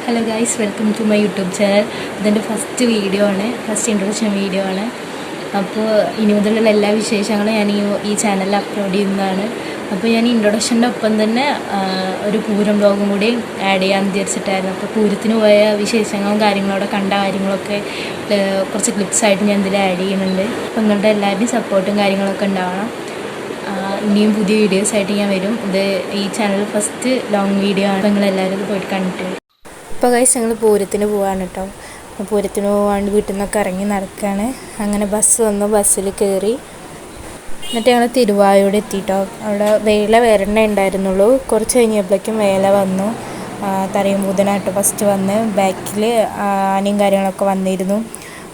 Hello guys, welcome to my YouTube channel. ഇതിൻ്റെ first introduction video ആണ്. അപ്പോൾ ഇനി മുതലുള്ള എല്ലാ വിശേഷങ്ങളും ഞാൻ ഈ ചാനലിൽ അപ്ലോഡ് ചെയ്യുന്നതാണ്. അപ്പോൾ ഞാൻ ഇൻട്രൊഡക്ഷൻ്റെ ഒപ്പം തന്നെ ഒരു പൂരം വ്ലോഗും കൂടി ആഡ് ചെയ്യാമെന്ന് വിചാരിച്ചിട്ടായിരുന്നു. അപ്പോൾ പൂരത്തിന് പോയ വിശേഷങ്ങളും കാര്യങ്ങളോടെ കണ്ട കാര്യങ്ങളൊക്കെ കുറച്ച് ക്ലിപ്സായിട്ട് ഞാൻ ഇതിൽ ആഡ് ചെയ്യുന്നുണ്ട്. അപ്പോൾ നിങ്ങളുടെ എല്ലാവരുടെയും സപ്പോർട്ടും കാര്യങ്ങളൊക്കെ ഉണ്ടാവണം. ഇനിയും പുതിയ വീഡിയോസായിട്ട് ഞാൻ വരും. ഈ ചാനൽ ഫസ്റ്റ് ലോങ് വീഡിയോ ആണ്. അപ്പോൾ നിങ്ങളെല്ലാവരും ഇത് പോയിട്ട് കണ്ടിട്ട്. ഇപ്പോൾ ഗൈസ് ഞങ്ങൾ പൂരത്തിന് പോവാണ് കേട്ടോ. പൂരത്തിന് പോകാണ്ട് വീട്ടിൽ നിന്നൊക്കെ ഇറങ്ങി നടക്കുകയാണ്. അങ്ങനെ ബസ് വന്നു, ബസ്സിൽ കയറി. എന്നിട്ട് ഞങ്ങൾ തിരുവായൂർ എത്തിയിട്ടോ. അവിടെ വേല വരണ്ടേ ഉണ്ടായിരുന്നുള്ളൂ. കുറച്ച് കഴിഞ്ഞപ്പോഴേക്കും വേല വന്നു. തറയുംപൂതനായിട്ട് ഫസ്റ്റ് വന്ന് ബാക്കിൽ ആനയും കാര്യങ്ങളൊക്കെ വന്നിരുന്നു.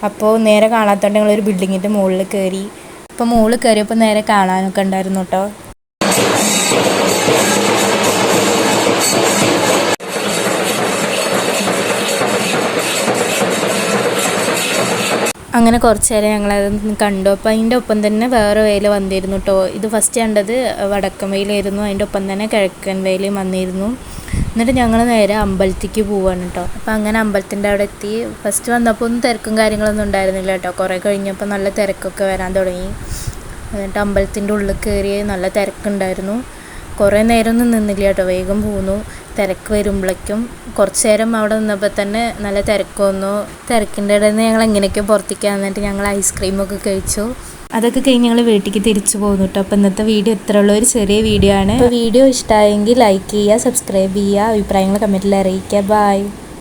അപ്പോൾ നേരെ കാണാത്തതുകൊണ്ട് ഞങ്ങളൊരു ബിൽഡിങ്ങിൻ്റെ മുകളിൽ കയറി. അപ്പോൾ മുകളിൽ കയറിയപ്പോൾ നേരെ കാണാനൊക്കെ ഉണ്ടായിരുന്നു കേട്ടോ. അങ്ങനെ കുറച്ച് നേരം ഞങ്ങളത് കണ്ടു. അപ്പോൾ അതിൻ്റെ ഒപ്പം തന്നെ വേറെ വേല വന്നിരുന്നു കേട്ടോ. ഇത് ഫസ്റ്റ് കണ്ടത് വടക്കൻ വേലായിരുന്നു. അതിൻ്റെ ഒപ്പം തന്നെ കിഴക്കൻ വേലയും വന്നിരുന്നു. എന്നിട്ട് ഞങ്ങൾ നേരെ അമ്പലത്തേക്ക് പോവാണ് കേട്ടോ. അപ്പോൾ അങ്ങനെ അമ്പലത്തിൻ്റെ അവിടെ എത്തി. ഫസ്റ്റ് വന്നപ്പോൾ ഒന്നും തിരക്കും കാര്യങ്ങളൊന്നും ഉണ്ടായിരുന്നില്ല കേട്ടോ. കുറേ കഴിഞ്ഞപ്പോൾ നല്ല തിരക്കൊക്കെ വരാൻ തുടങ്ങി. എന്നിട്ട് അമ്പലത്തിൻ്റെ ഉള്ളിൽ കയറി നല്ല തിരക്കുണ്ടായിരുന്നു. കുറേ നേരമൊന്നും നിന്നില്ല കേട്ടോ, വേഗം പോന്നു. തിരക്ക് വരുമ്പോഴേക്കും കുറച്ച് നേരം അവിടെ നിന്നപ്പോൾ തന്നെ നല്ല തിരക്ക് വന്നു. തിരക്കിൻ്റെ ഇടയിൽ നിന്ന് ഞങ്ങൾ എങ്ങനെയൊക്കെ പുറത്തേക്ക് വന്നിട്ട് ഞങ്ങൾ ഐസ്ക്രീമൊക്കെ കഴിച്ചു. അതൊക്കെ കഴിഞ്ഞ് ഞങ്ങൾ വീട്ടിലേക്ക് തിരിച്ചു പോകുന്നു കേട്ടോ. അപ്പോൾ ഇന്നത്തെ വീഡിയോ ഇത്രയുള്ള ഒരു ചെറിയ വീഡിയോ ആണ്. അപ്പോൾ വീഡിയോ ഇഷ്ടമായെങ്കിൽ ലൈക്ക് ചെയ്യുക, സബ്സ്ക്രൈബ് ചെയ്യുക, അഭിപ്രായങ്ങൾ കമൻറ്റിൽ അറിയിക്കുക. ബൈ.